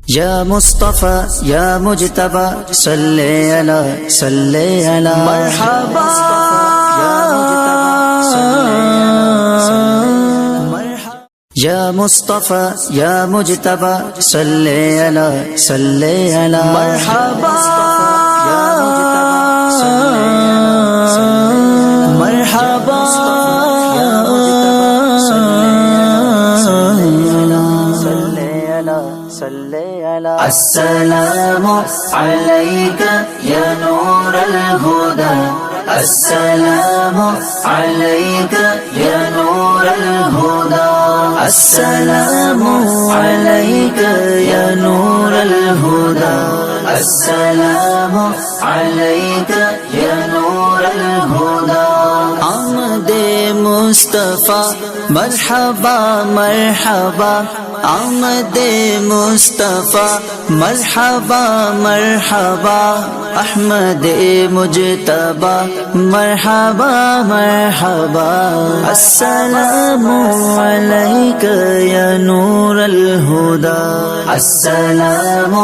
یا مصطفیٰ یا مجتبی صلی علی مرحبا یا مصطفیٰ یا مجتبی صلی علی مرحبا مرحبا السلام علیک یا نور الہدی السلام علیک یا نور الہدی السلام علیک یا نور الہدی السلام علیک یا نور الہدی آمد مصطفیٰ مرحبا مرحبا آمد مصطفیٰ مرحبا مرحبا احمد مجتبی مرحبا مرحبا السلام علیک یا نور الہدی السلام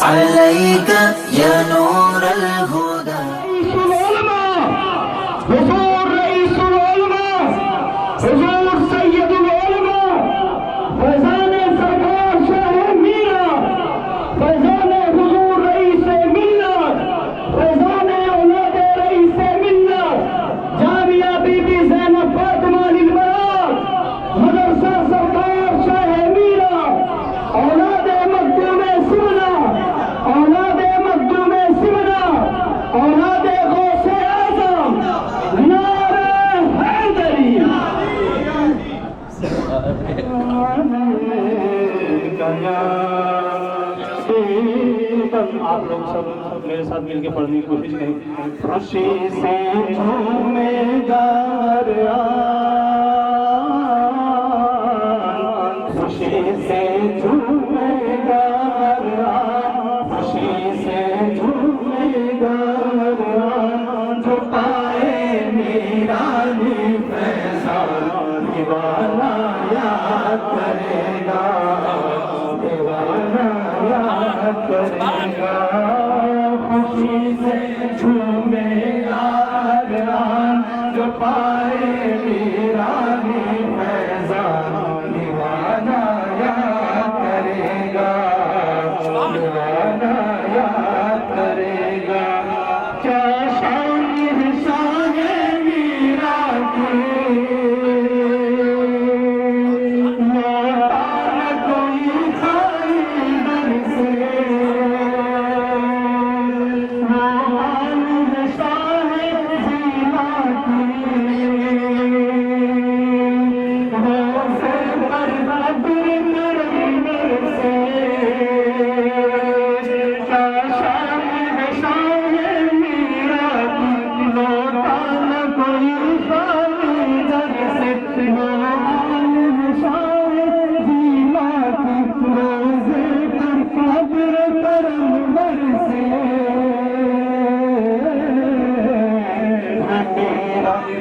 علیک یا نور الہدی حضور رئیس العلماء حضور سید العلماء فیضان سرکار شاہ میرا فیضان حضور رئیس ملت فیضان اولاد رئیس ملت جامعہ بی بی زینب فاطمہ للبنات مدرسہ سرکار شاہ میرا اولاد مخدوم سمنا اولاد مخدوم سمنا اولاد غوث اعظم نعرہ حیدری آپ لوگ سب میرے ساتھ مل کے پڑھنے کی کوشش کریں خوشی سے جھومے گا خوشی سے جھومے گا خوشی سے جھومے گا جو پائے میرانی فیضان دیوانہ یاد کرے گا دیوانہ یاد کرے گا خوشی سے جھومے گا جو پائے میرانی فیضان دیوانہ یاد کرے گا دیوانہ یاد کرے گا کیا شان ہے شان میرا کی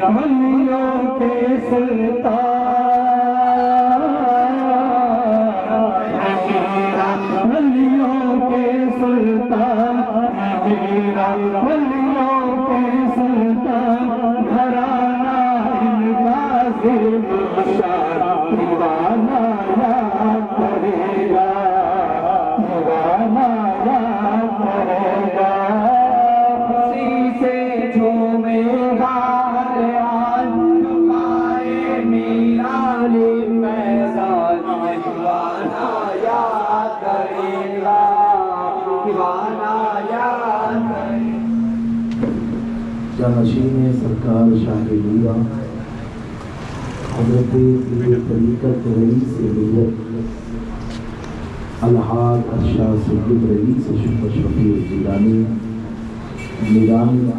ولیوں کے سلطان ولیوں کے سلطان ولیوں کے سلطان گھرانہ ان کا ذوالشان دیوانہ یاد کرے گا دیوانہ یاد کرے گا خوشی سے جھومے گا جانشین سرکار شاہ میرا حضرت پیر طریقت رئیس ملت الحاج ارشاد سید رئیس شفیع جیلانی میران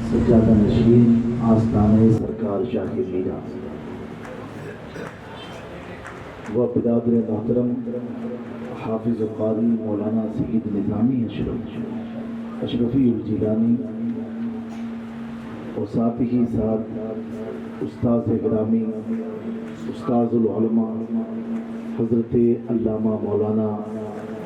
سجادہ نشین آستانہ سرکار شاہ میرا و برادر محترم حافظ قاری مولانا سید نظامی اشرفی الجیلانی اور ساتھ ہی ساتھ استاد گرامی استاذ العلماء حضرت علامہ مولانا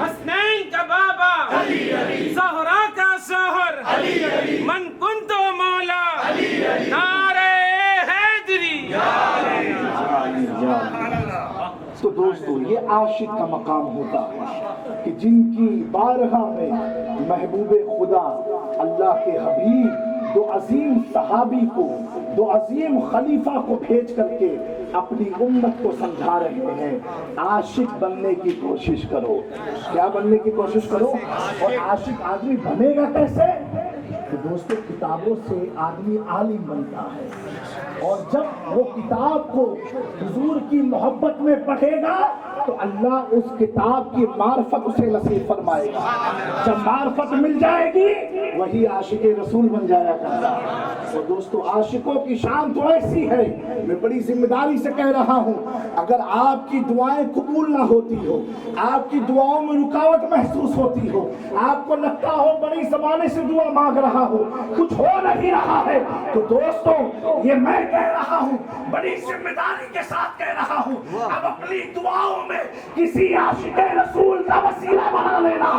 حسنین کا بابا زہرا کا شوہر من کنتو مولا نعرہ حیدری. تو دوستو یہ عاشق کا مقام ہوتا ہے کہ جن کی بارگاہ میں محبوب خدا اللہ کے حبیب دو عظیم صحابی کو دو عظیم خلیفہ کو بھیج کر کے اپنی امت کو سمجھا رہے ہیں عاشق بننے کی کوشش کرو. کیا بننے کی کوشش کرو؟ اور عاشق آدمی بنے گا کیسے؟ کہ دوستو کتابوں سے آدمی عالم بنتا ہے اور جب وہ کتاب کو حضور کی محبت میں پڑھے گا تو اللہ اس کتاب کی معرفت اسے نصیب فرمائے گا. جب معرفت مل جائے گی وہی عاشق رسول بن جایا کرتا ہے. اور دوستو عاشقوں کی شان تو ایسی ہے، میں بڑی ذمہ داری سے کہہ رہا ہوں، اگر آپ کی دعائیں قبول نہ ہوتی ہو، آپ کی دعاؤں میں رکاوٹ محسوس ہوتی ہو، آپ کو لگتا ہو بڑی زمانے سے دعا مانگ رہا ہو کچھ ہو نہیں رہا ہے، تو دوستو یہ میں کہہ رہا ہوں، بڑی ذمہ داری کے ساتھ کہہ رہا ہوں، اب اپنی دعاؤں میں کسی عاشق رسول کا وسیلہ بنا لینا،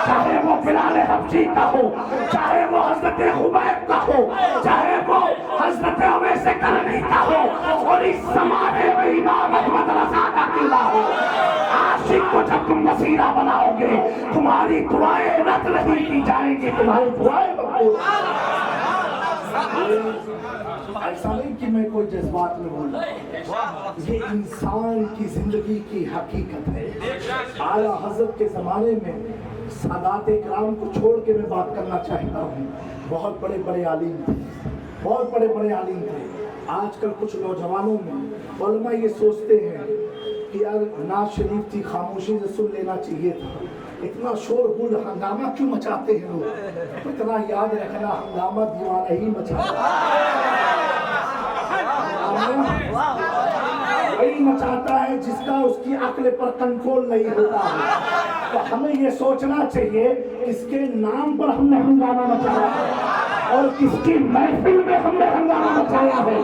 چاہے وہ بلال حبشی کا ہو، چاہے وہ حضرت خبیب کا ہو، چاہے وہ حضرت اویس کرنی کا ہو، اور اس زمانے میں امام احمد رضا کا قلعہ ہو. عاشق کو جب تم وسیلہ بناؤ گے تمہاری دعائیں رد نہیں کی جائیں گی، تمہاری دعائیں مقبول. ایسا نہیں کہ میں کوئی جذبات میں بول رہا ہوں، یہ انسان کی زندگی کی حقیقت ہے. اعلیٰ حضرت کے زمانے میں سادات اکرام کو چھوڑ کے میں بات کرنا چاہتا ہوں. بہت بڑے بڑے عالم تھے، بہت بڑے بڑے عالم تھے. آج کل کچھ نوجوانوں میں علماء یہ سوچتے ہیں کہ یار نعت شریف تھی خاموشی سے سن لینا چاہیے تھا، اتنا شور غل ہنگامہ کیوں مچاتے ہیں لوگ؟ اتنا یاد رکھنا ہنگامہ دیوانہ ہی مچاتا وہی مچاتا ہے جس کا اس کی عقل پر کنٹرول نہیں ہوتا ہے. تو ہمیں یہ سوچنا چاہیے کس کے نام پر ہم نے ہنگامہ مچایا ہے اور کس کی محفل میں ہم نے ہنگامہ مچایا ہے.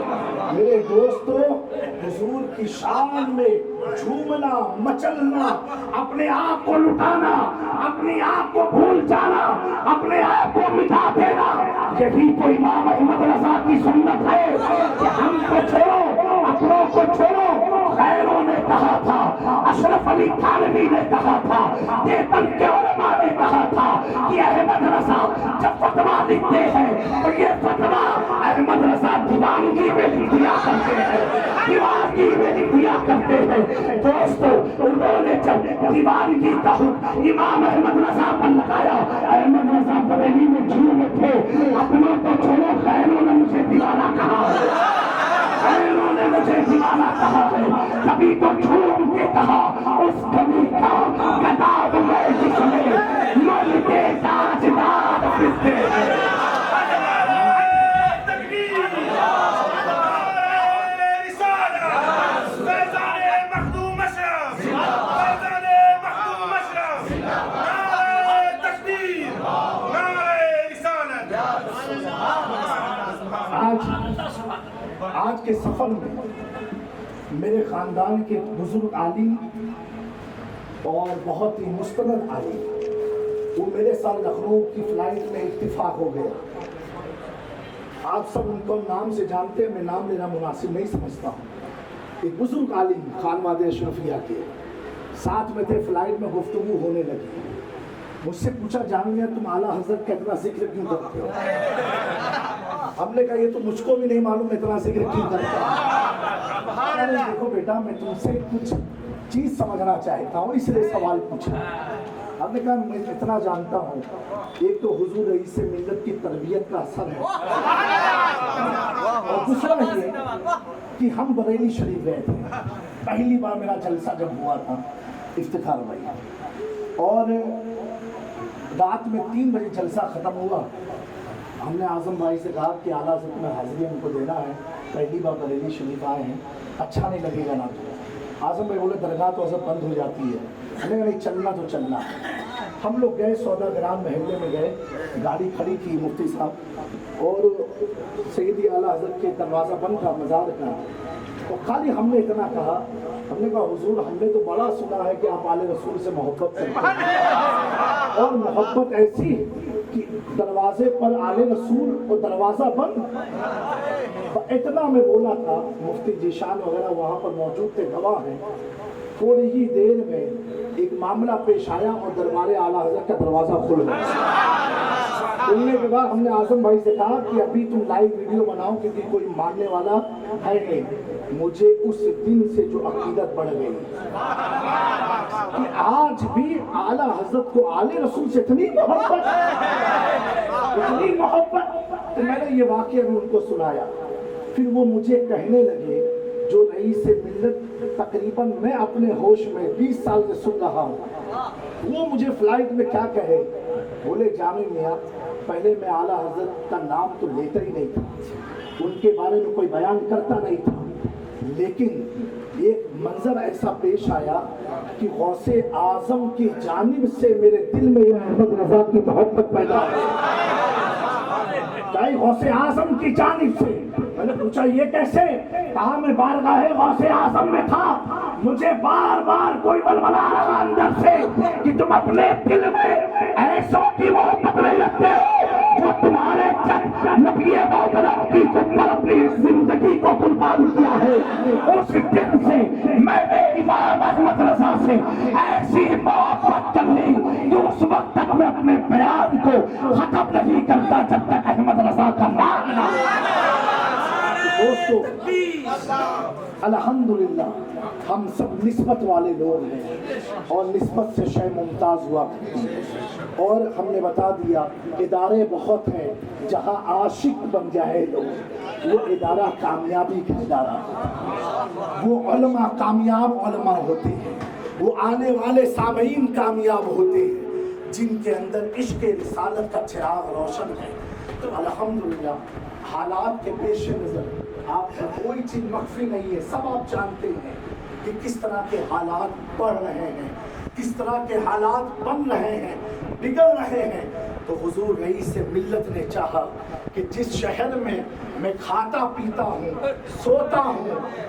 میرے دوستو حضور کی شان میں جھومنا مچلنا، اپنے آپ کو لٹانا، اپنے آپ کو بھول جانا، اپنے آپ کو مٹا دینا، یہی تو امام احمد رضا کی سنت ہے کہ ہم کو چھوڑو، اپنوں کو چھوڑو. خیروں نے کہا تھا، اشرف علی تھانوی نے کہا تھا، دیوبند کے علماء نے کہا تھا کہ احمد رضا جب فتویٰ لکھتے ہیں تو یہ فتویٰ احمد رضا دیوانگی میں لکھ دیا کرتے ہیں، دیوانگی میں لکھ دیا کرتے ہیں. دوستو انہوں نے جب دیوانگی کا حکم امام احمد رضا پر لگایا، احمد رضا بریلی میں جھوم تھے، اپنوں کو چھوڑو، خیروں نے مجھے دیوانہ کہا ہے، خیروں نے مجھے دیوانہ کہا ہے. کبھی تو جھوم کے کہا اس کبھی کا گداؤ میں جس میں ملتے تاجدار پھرتے ہیں. آج کے سفر میں میرے خاندان کے بزرگ عالم اور بہت ہی مستند عالم وہ میرے ساتھ لکھنؤ کی فلائٹ میں اتفاق ہو گیا. آپ سب ان کو نام سے جانتے ہیں، میں نام لینا مناسب نہیں سمجھتا ہوں. ایک بزرگ عالم خانواد اشرفیہ کے ساتھ میں تھے، فلائٹ میں گفتگو ہونے لگی. مجھ سے پوچھا جامعہ تم اعلیٰ حضرت کا اتنا ذکر کیوں کرتے ہو؟ ہم نے کہا یہ تو مجھ کو بھی نہیں معلوم اتنا ذکر کیوں کرتا ہے. دیکھو بیٹا میں تم سے کچھ چیز سمجھنا چاہتا ہوں اس لیے سوال پوچھا. ہم نے کہا میں اتنا جانتا ہوں، ایک تو حضور رئیس ملت کی تربیت کا اثر ہے، اور دوسرا یہ کہ ہم بریلی شریف گئے تھے. پہلی بار میرا جلسہ جب ہوا تھا افتخار بھائی، اور رات میں 3 بجے جلسہ ختم ہوا. ہم نے اعظم بھائی سے کہا کہ اعلیٰ حضرت میں حاضری ان کو دینا ہے، پہلی بار بریلی شریف آئے ہیں، اچھا نہیں لگے گا نا. تو اعظم بھائی بولے درگاہ تو حضرت بند ہو جاتی ہے. ہم نے کہا نہیں چلنا تو چلنا. ہم لوگ گئے سودا گرام محلے میں گئے، گاڑی کھڑی کی مفتی صاحب، اور سیدی اعلیٰ حضرت کے دروازہ بند تھا مزار کا. تو خالی ہم نے اتنا کہا, ہم نے کہا حضور ہم نے تو بڑا سنا ہے کہ آپ آل رسول سے محبت کرتے ہیں, اور محبت ایسی کہ دروازے پر آل رسول اور دروازہ بند. اتنا میں بولا تھا, مفتی جیشان وغیرہ وہاں پر موجود تھے, گواہ ہیں. تھوڑی ہی دیر میں ایک معاملہ پیش آیا اور دربار اعلیٰ حضرت کا دروازہ کھل گیا. کھلنے کے بعد ہم نے اعظم بھائی سے کہا کہ ابھی تم لائیو ویڈیو بناؤ کیونکہ کوئی ماننے والا ہے نہیں. مجھے اس دن سے جو عقیدت بڑھ گئی کہ آج بھی اعلیٰ حضرت کو آل رسول سے اتنی محبت, تو میں نے یہ واقعہ ان کو سنایا. پھر وہ مجھے کہنے لگے جو رئیس ملت تقریباً میں اپنے ہوش میں 20 سال سے سن رہا ہوں, وہ مجھے فلائٹ میں کیا کہے, بولے جامع میاں پہلے میں اعلیٰ حضرت کا نام تو لیتا ہی نہیں تھا, ان کے بارے میں کوئی بیان کرتا نہیں تھا, لیکن ایک منظر ایسا پیش آیا کہ غوث اعظم کی جانب سے میرے دل میں یہ احمد رضا کی محبت پیدا ہے, غوث اعظم کی جانب سے. میں نے پوچھا یہ کیسے؟ کہا میں بارگاہ غوث اعظم میں تھا, مجھے بار بار کوئی بلبلا رہا اندر سے کہ تم اپنے دل میں ایسوں کی محبت نہیں رکھتے ہو جو تمہارے نبی محترم کی پر اپنی زندگی کو قربان کیا ہے. اس دن سے میں نے امام احمد رضا سے ایسی محبت کر لی کہ اس وقت تک میں اپنے بیان کو ختم نہیں کرتا جب تک احمد رضا کا نام نہ. دوستو الحمدللہ ہم سب نسبت والے لوگ ہیں اور نسبت سے شے ممتاز ہوا کرتی ہے, اور ہم نے بتا دیا ادارے بہت ہیں جہاں عاشق بن جائے لوگ, وہ ادارہ کامیابی کا ادارہ, وہ علماء کامیاب علماء ہوتے ہیں, وہ آنے والے سامعین کامیاب ہوتے ہیں جن کے اندر عشق رسالت کا چراغ روشن ہے. تو الحمدللہ حالات کے پیش نظر آپ کو کوئی چیز مخفی نہیں ہے, سب آپ جانتے ہیں کہ کس طرح کے حالات بڑھ رہے ہیں, کس طرح کے حالات بن رہے ہیں, بگڑ رہے ہیں. تو حضور رئیس ملت نے چاہا کہ جس شہر میں کھاتا پیتا ہوں, سوتا ہوں,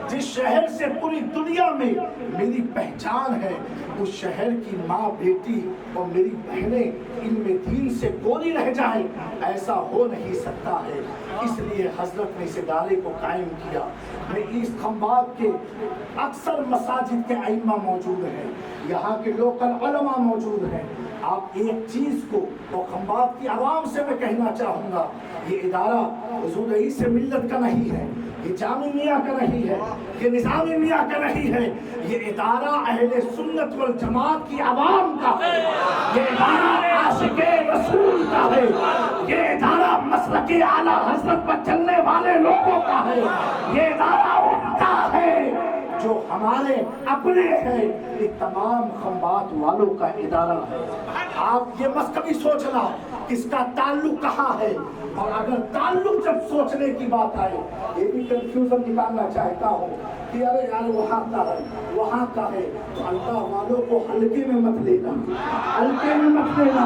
جس شہر سے پوری دنیا میں میری پہچان ہے, اس شہر کی ماں بیٹی اور میری بہنیں ان میں دین سے گوری رہ جائیں, ایسا ہو نہیں سکتا ہے. اس لیے حضرت نے اس ادارے کو قائم کیا. میں اس کھمبات کے اکثر مساجد کے ائمہ موجود ہیں, یہاں کے لوکل علماء موجود ہیں. آپ ایک چیز کو اور کھمبات کی عوام سے میں کہنا چاہوں گا, یہ ادارہ حضور رئیس ملت کا نہیں ہے, یہ جامع میاں کا نہیں ہے, یہ نظام میاں کا نہیں ہے, یہ ادارہ اہل سنت والجماعت کی عوام کا ہے, یہ ادارہ عاشق رسول کا ہے, یہ ادارہ مسلک اعلیٰ حضرت پر چلنے والے لوگوں کا ہے, یہ ادارہ ان کا ہے جو ہمارے اپنے ہیں. یہ تمام کھمبات والوں کا ادارہ ہے. آپ یہ مت کبھی سوچنا اس کا تعلق کہاں ہے, اور اگر تعلق جب سوچنے کی بات آئے, یہ بھی کنفیوژن نکالنا چاہتا ہوں کہ ارے یار وہاں کا ہے وہاں کا ہے, تو اللہ والوں کو ہلکے میں مت لینا, ہلکے میں مت لینا.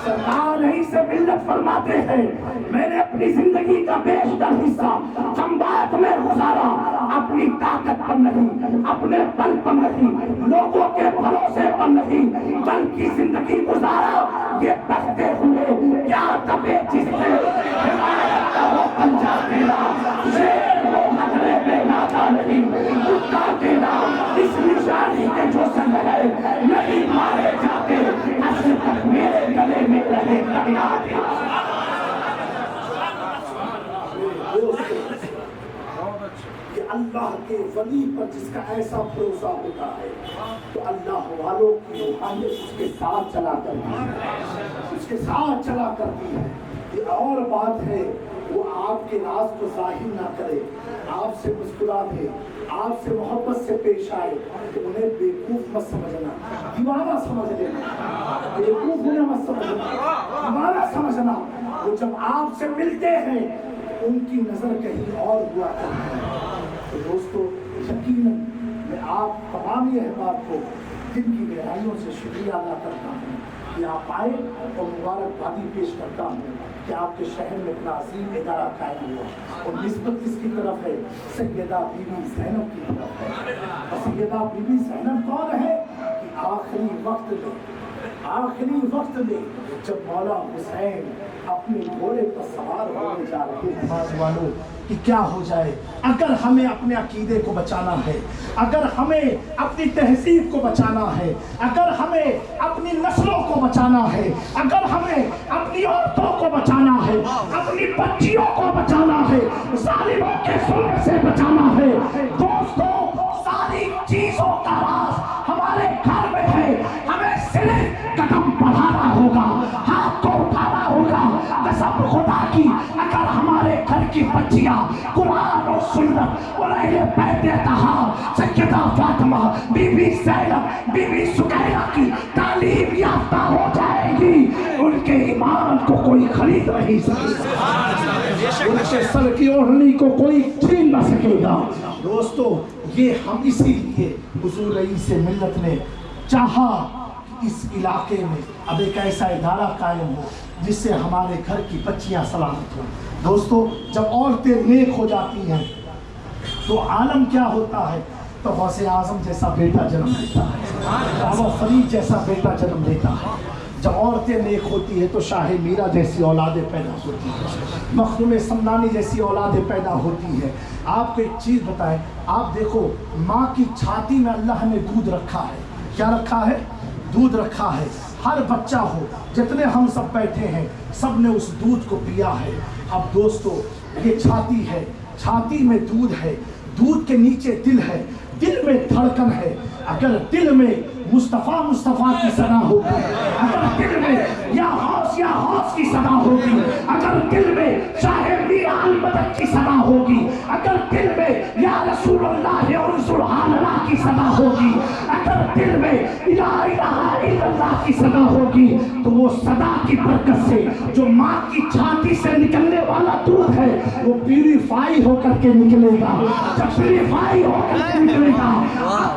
سرکار رئیس ملت فرماتے ہیں میں نے اپنی زندگی کا بیشتر حصہ کھمبات میں گزارا, اپنی طاقت پر نہیں, اپنے بل پر نہیں, لوگوں کے بھروسے پر نہیں, بلکہ زندگی گزارا یہ کہتے ہوئے کیا کبھی جس نے حمایت کا وہ پنجہ دینا, شیر وہ خطرے میں نادا نہیں, کتا دینا اس نشانی کے جو سنگ ہے, نہیں مارے جاتے اصل تک میرے گلے میں رہے کٹیا دیا. کہ اللہ کے ولی پر جس کا ایسا بھروسہ ہوتا ہے تو اللہ والوں کی روحانیت اس کے ساتھ چلا کرتی ہے, اس کے ساتھ چلا کرتی ہے. یہ اور بات ہے وہ آپ کے راز کو ظاہر نہ کرے, آپ سے مسکرا دے, آپ سے محبت سے پیش آئے, تو انہیں بیوقوف مت سمجھنا, دیوانہ سمجھ لینا, بیوقوف انہیں مت سمجھنا, دیوانہ سمجھنا. وہ جب آپ سے ملتے ہیں ان کی نظر کہیں اور ہوا کرتی ہے. تو دوستو یقیناً میں آپ تمام احباب کو دل کی گہرائیوں سے شکریہ ادا کرتا ہوں کہ آپ آئے اور مبارکبادی پیش کرتا ہوں. کہ آپ کے شہر میں اتنا عظیم ادارہ قائم ہوا، اور نسبت کس کی طرف ہے؟ سیدہ بی بی زینب کی طرف ہے۔ اور سیدہ بی بی زینب کون ہے؟ کہ آخری وقت میں جب مولا حسین اپنے گھوڑے پر سوار ہونے جا رہے ہیں، نماز والوں کہ کیا ہو جائے، اگر ہمیں اپنے عقیدے کو بچانا ہے، اگر ہمیں اپنی تہذیب کو بچانا ہے، اگر ہمیں اپنی نسلوں کو بچانا ہے، اگر ہمیں اپنی عورتوں کو بچانا ہے، اپنی بچیوں کو بچانا ہے، ظالموں کے ظلم سے بچانا ہے، دوستوں ساری چیزوں کا راز ہمارے گھر میں ہے۔ ہمیں صرف قدم بڑھانا ہوگا، ہاتھ کو اٹھانا ہوگا۔ قسم خدا کی اگر ہمارے گھر کی بچیاں قرآن و سنت اور اہل بیت طہارا سیدہ فاطمہ، بی بی زینب، بی بی سکینہ کی تعلیم یافتہ ہو جائے گی، ان کے ایمان کو کوئی خرید نہیں سکے گا، ان کے سر کی اوڑھنی کو کوئی چھین نہ سکے گا۔ دوستو یہ ہم اسی لیے حضور رئیس ملت نے چاہا اس علاقے میں اب ایک ایسا ادارہ قائم ہو جس سے ہمارے گھر کی بچیاں سلامت ہوں۔ دوستو جب عورتیں نیک ہو جاتی ہیں تو عالم کیا ہوتا ہے؟ تو غوث اعظم جیسا بیٹا جنم لیتا ہے، بابا فرید جیسا بیٹا جنم لیتا ہے۔ جب عورتیں نیک ہوتی ہیں تو شاہ میرا جیسی اولادیں پیدا ہوتی ہیں، مخدوم سمنانی جیسی اولادیں پیدا ہوتی ہیں۔ آپ کو ایک چیز بتائیں، آپ دیکھو ماں کی چھاتی میں اللہ نے دودھ رکھا ہے، کیا رکھا ہے؟ دودھ رکھا ہے۔ ہر بچہ ہو، جتنے ہم سب بیٹھے ہیں، سب نے اس دودھ کو پیا ہے۔ اب دوستو یہ چھاتی ہے، چھاتی میں دودھ ہے، دودھ کے نیچے دل ہے، دل میں دھڑکن ہے۔ اگر دل میں مصطفیٰ کی صدا ہوگی، اگر دل میں یا غوث کی صدا ہوگی، اگر دل میں شاہ میرا المدد کی صدا ہوگی، اگر دل میں یا رسول اللہ انصر حالنا کی صدا ہوگی، اگر دل میں لا الہ الا اللہ کی صدا ہوگی، تو وہ صدا کی برکت سے جو ماں کی چھاتی سے نکلنے والا دودھ ہے وہ پیوریفائی ہو کر کے نکلے گا۔ جب پیوریفائی ہو کر کے نکلے گا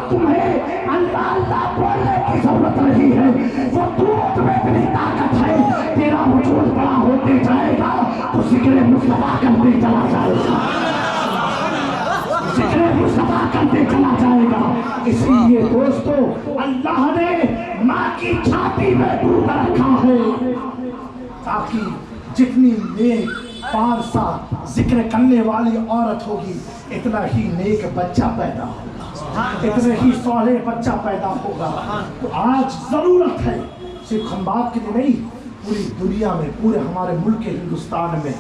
تمہیں اللہ اللہ بولنے کی ضرورت نہیں ہے، وہ دودھ میں اتنی طاقت ہے، تیرا وجود بڑا ہوتے جائے گا تو ذکر مصطفیٰ کرتے چلا جائے گا، ذکر مصطفیٰ کرتے چلا جائے گا۔ اسی لیے دوستو اللہ نے ماں کی چھاتی میں دودھ رکھا ہے تاکہ جتنی نیک پارسا ذکر کرنے والی عورت ہوگی اتنا ہی نیک بچہ پیدا ہوگا، اتنے ہی صالح بچہ پیدا ہوگا۔ تو آج ضرورت ہے صرف خنبات کے لیے نہیں، پوری دنیا میں، پورے ہمارے ملک ہندوستان میں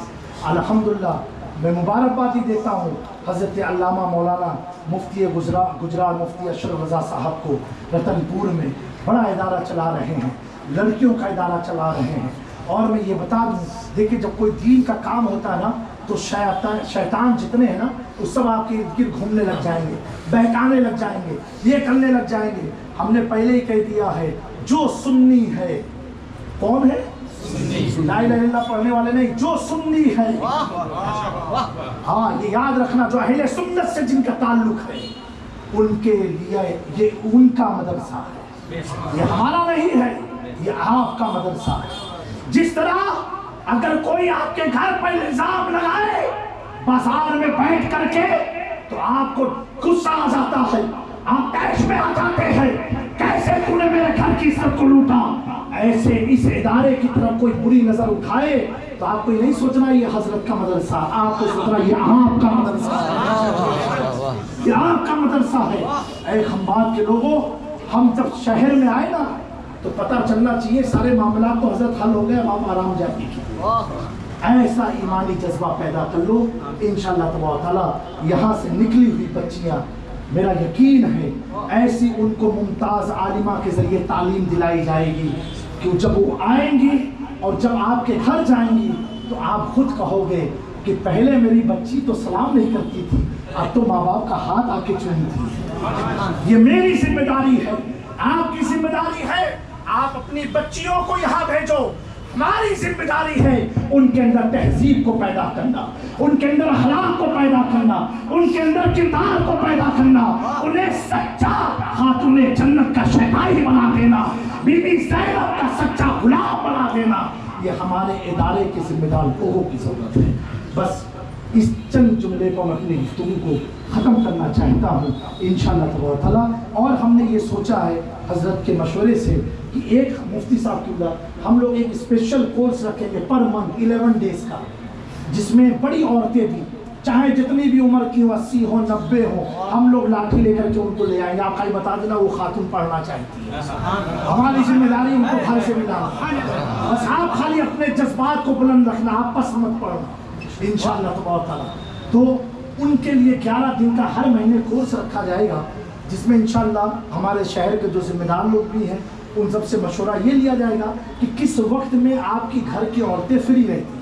الحمدللہ میں مبارکبادی دیتا ہوں حضرت علامہ مولانا مفتی گجرات مفتی اشرف رضا صاحب کو، رتن پور میں بڑا ادارہ چلا رہے ہیں، لڑکیوں کا ادارہ چلا رہے ہیں۔ اور میں یہ بتا دوں، دیکھیں جب کوئی دین کا کام ہوتا ہے نا تو شیطان جتنے ہیں نا وہ سب آپ کے ارد گرد گھومنے لگ جائیں گے، بہکانے لگ جائیں گے، یہ کرنے لگ جائیں گے۔ ہم نے پہلے ہی کہہ دیا ہے جو سنی ہے، کون ہے؟ لا الہ الا اللہ پڑھنے والے نہیں، جو سنی ہے۔ ہاں یہ یاد رکھنا، جو اہل سنت سے جن کا تعلق ہے ان کے لیے یہ ان کا مدرسہ ہے، یہ ہمارا نہیں ہے، یہ آپ کا مدرسہ ہے۔ جس طرح اگر کوئی آپ کے گھر پر الزام لگائے بازار میں بیٹھ کر کے تو آپ کو غصہ آ جاتا ہے، آپ ٹیکس میں آ جاتے ہیں، کیسے تو نے میرے گھر کی عزت کو لوٹا، ایسے اس ادارے کی طرف کوئی بری نظر اٹھائے تو آپ کو یہ نہیں سوچنا یہ حضرت کا مدرسہ، آپ کو سوچنا یہ آپ کا مدرسہ ہے، یہ آپ کا مدرسہ ہے۔ اے خنبات کے لوگوں، ہم جب شہر میں آئے نا تو پتہ چلنا چاہیے سارے معاملات تو حضرت حل ہو گئے، اب آپ آرام جائیں گے۔ ایسا ایمانی جذبہ پیدا کر لو، انشاءاللہ تبارک تعالیٰ یہاں سے نکلی ہوئی بچیاں، میرا یقین ہے ایسی ان کو ممتاز عالمہ کے ذریعے تعلیم دلائی جائے گی کہ جب وہ آئیں گی اور جب آپ کے گھر جائیں گی تو آپ خود کہو گے کہ پہلے میری بچی تو سلام نہیں کرتی تھی، اب تو ماں باپ کا ہاتھ آ کے چومی تھی۔ یہ میری ذمہ داری ہے، آپ کی ذمہ داری ہے، آپ اپنی بچیوں کو یہاں بھیجو۔ ہماری ذمہ داری ہے ان کے اندر تہذیب کو پیدا کرنا، ان کے اندر اخلاق کو پیدا کرنا، ان کے اندر کردار کو پیدا کرنا، انہیں سچا خاتون جنت کا شہنائی بنا دینا، بی بی زینب کا سچا غلام بنا دینا۔ یہ ہمارے ادارے کے ذمہ دار لوگوں کی ضرورت ہے. بس اس چند جملے کو میں اپنی گفتگو کو ختم کرنا چاہتا ہوں انشاءاللہ تبارک تعالیٰ. اور ہم نے یہ سوچا ہے حضرت کے مشورے سے کہ ایک مفتی صاحب کی ہم لوگ ایک اسپیشل کورس رکھیں گے پر منتھ 11 ڈیز کا، جس میں بڑی عورتیں بھی چاہے جتنی بھی عمر کی ہو، 80 ہو 90 ہو، ہم لوگ لاٹھی لے کر کے ان کو لے آئیں گے. آپ خالی بتا دینا وہ خاتون پڑھنا چاہتی ہے، ہماری ذمہ داری ان کو گھر سے ملانا. بس آپ خالی اپنے جذبات کو بلند رکھنا، آپ پس مت پڑھنا انشاءاللہ تبارک تعالیٰ. تو ان کے لیے 11 دن کا ہر مہینے کورس رکھا جائے گا، جس میں انشاءاللہ ہمارے شہر کے جو ذمہ دار لوگ بھی ہیں ان سب سے مشورہ یہ لیا جائے گا کہ کس وقت میں آپ کی گھر کی عورتیں فری رہتی ہیں،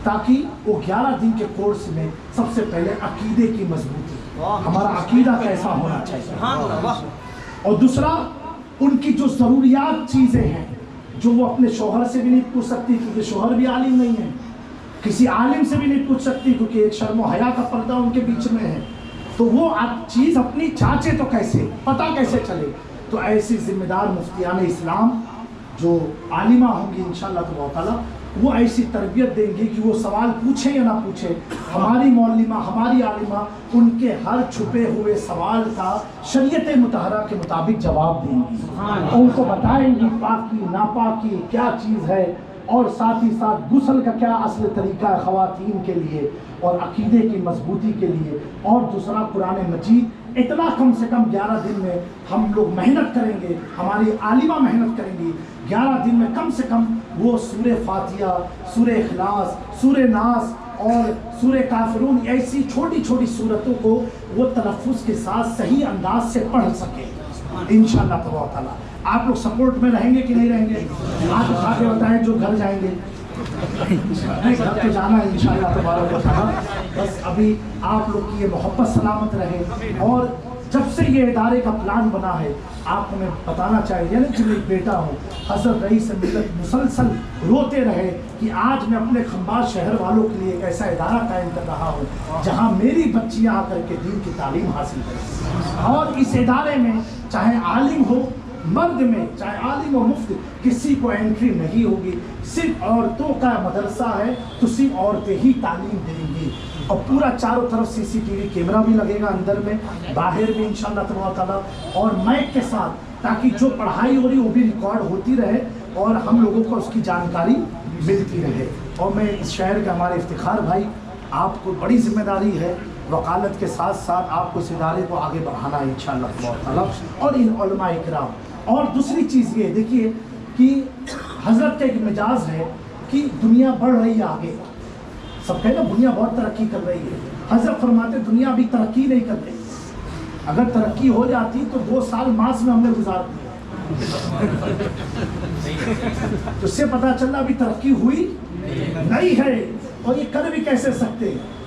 تاکہ وہ 11 دن کے کورس میں سب سے پہلے عقیدے کی مضبوطی، ہمارا عقیدہ کیسا ہونا چاہیے، اور دوسرا ان کی جو ضروریات چیزیں ہیں جو وہ اپنے شوہر سے بھی نہیں پوچھ سکتی کیونکہ شوہر بھی عالم نہیں ہے، کسی عالم سے بھی نہیں پوچھ سکتی کیونکہ ایک شرم و حیا کا پردہ ان کے بیچ میں ہے. تو وہ چیز اپنی چاچے تو کیسے پتہ کیسے چلے. تو ایسی ذمہ دار مفتیان اسلام جو عالمہ ہوں گی انشاءاللہ تبارک تعالیٰ، وہ ایسی تربیت دیں گی کہ وہ سوال پوچھیں یا نہ پوچھیں، ہماری معلمہ ہماری عالمہ ان کے ہر چھپے ہوئے سوال کا شریعت مطہرہ کے مطابق جواب دیں گی، اور ان کو بتائیں گی پاکی ناپاکی کیا چیز ہے، اور ساتھ ہی ساتھ غسل کا کیا اصل طریقہ ہے خواتین کے لیے، اور عقیدے کی مضبوطی کے لیے. اور دوسرا قرآن مجید اتنا کم سے کم 11 دن میں ہم لوگ محنت کریں گے، ہماری عالمہ محنت کریں گی 11 دن میں کم سے کم وہ سورہ فاتحہ، سورہ اخلاص، سورہ ناس اور سورہ کافرون ایسی چھوٹی چھوٹی صورتوں کو وہ تلفظ کے ساتھ صحیح انداز سے پڑھ سکیں انشاءاللہ تبارک تعالیٰ. آپ لوگ سپورٹ میں رہیں گے کہ نہیں رہیں گے؟ آپ اٹھا کے بتائیں جو گھر جائیں گے. گھر تو جانا ہے انشاءاللہ تبارک و تعالیٰ. بس ابھی آپ لوگ کی یہ محبت سلامت رہے. اور جب سے یہ ادارے کا پلان بنا ہے آپ کو میں بتانا چاہیے نا کہ میری بیٹا ہوں، حضرت رئیس ملت مسلسل روتے رہے کہ آج میں اپنے خنباز شہر والوں کے لیے ایک ایسا ادارہ قائم کر رہا ہوں جہاں میری بچیاں آ کر کے دین کی تعلیم حاصل کریں. اور اس ادارے میں چاہے عالم ہو مرد میں، چاہے عالم و مفت، کسی کو انٹری نہیں ہوگی. صرف عورتوں کا مدرسہ ہے تو صرف عورتیں ہی تعلیم دیں گی. اور پورا چاروں طرف CCTV کیمرہ بھی لگے گا اندر میں باہر بھی انشاءاللہ تبارک تعالیٰ، اور مائک کے ساتھ، تاکہ جو پڑھائی ہو رہی وہ بھی ریکارڈ ہوتی رہے اور ہم لوگوں کو اس کی جانکاری ملتی رہے. اور میں اس شہر کے ہمارے افتخار بھائی، آپ کو بڑی ذمہ داری ہے، وکالت کے ساتھ ساتھ آپ کو اس ادارے کو آگے بڑھانا ہے انشاءاللہ تبارک تعالیٰ. اور ان علماء اکرام، اور دوسری چیز یہ دیکھیے کہ حضرت کا ایک مجاز ہے کہ دنیا بڑھ رہی ہے آگے، سب کہتے ہیں دنیا بہت ترقی کر رہی ہے. حضرت فرماتے دنیا ابھی ترقی نہیں کر رہی، اگر ترقی ہو جاتی تو 2 سال ماس میں ہم نے گزار دیا. تو اس سے پتہ چلا ابھی ترقی ہوئی نہیں ہے. اور یہ کر بھی کیسے سکتے ہیں؟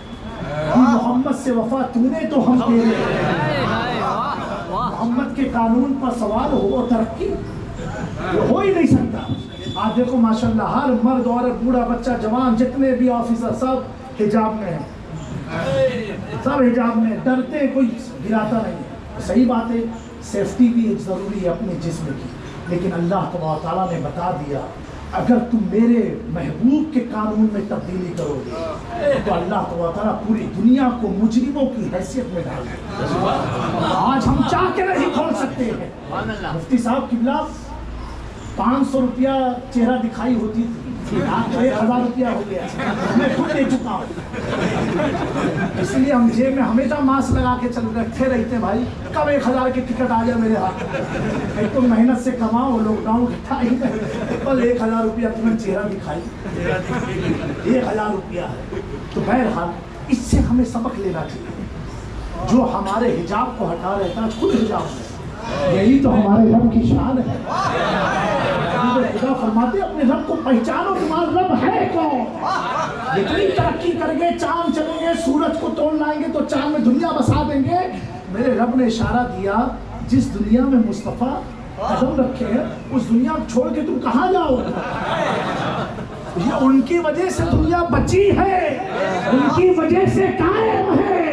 محمد سے وفا تو نے تو ہم تیرے، محمد کے قانون پر سوال ہو اور ترقی ہو ہی نہیں سکتا. آپ دیکھو ماشاءاللہ ہر مرد عورت بوڑھا بچہ جوان جتنے بھی آفیسر سب حجاب میں ہیں، سب حجاب میں، ڈرتے ہیں، کوئی گراتا نہیں ہے. صحیح بات ہے، سیفٹی بھی ایک ضروری ہے اپنے جسم کی، لیکن اللہ تبارک تعالیٰ نے بتا دیا اگر تم میرے محبوب کے قانون میں تبدیلی کرو گے تو اللہ تبارک تعالیٰ پوری دنیا کو مجرموں کی حیثیت میں ڈال دے. آج ہم چاہ کے نہیں کھول سکتے ہیں. مفتی صاحب قبلہ 500 روپیہ چہرہ دکھائی ہوتی تھی، آج 1000 روپیہ ہو گیا. میں خود دے چکا ہوں، اس لیے ہم جیب میں ہمیشہ ماسک لگا کے رکھتے رہتے بھائی کب 1000 کی ٹکٹ آ جائے میرے ہاتھ میں. ایک تو محنت سے کماؤ، لاک ڈاؤن کے ٹائم بس 1000 روپیہ تمہیں چہرہ دکھائی، 1000 روپیہ ہے. تو بہرحال اس سے ہمیں سبق لینا چاہیے. جو ہمارے حجاب کو ہٹا رہتا ہے خود حجاب ہے، یہی تو ہمارے رب کی شان ہے. خدا فرماتے اپنے رب کو پہچانو، تمہارا رب ہے کون. اتنی ترقی کریں گے، چاند چلیں گے، سورج کو توڑ لائیں گے تو چاند میں دنیا بسا دیں گے. میرے رب نے اشارہ دیا جس دنیا میں مصطفیٰ قدم رکھے ہیں اس دنیا کو چھوڑ کے تم کہاں جاؤ گے؟ یہ ان کی وجہ سے دنیا بچی ہے، ان کی وجہ سے قائم ہے،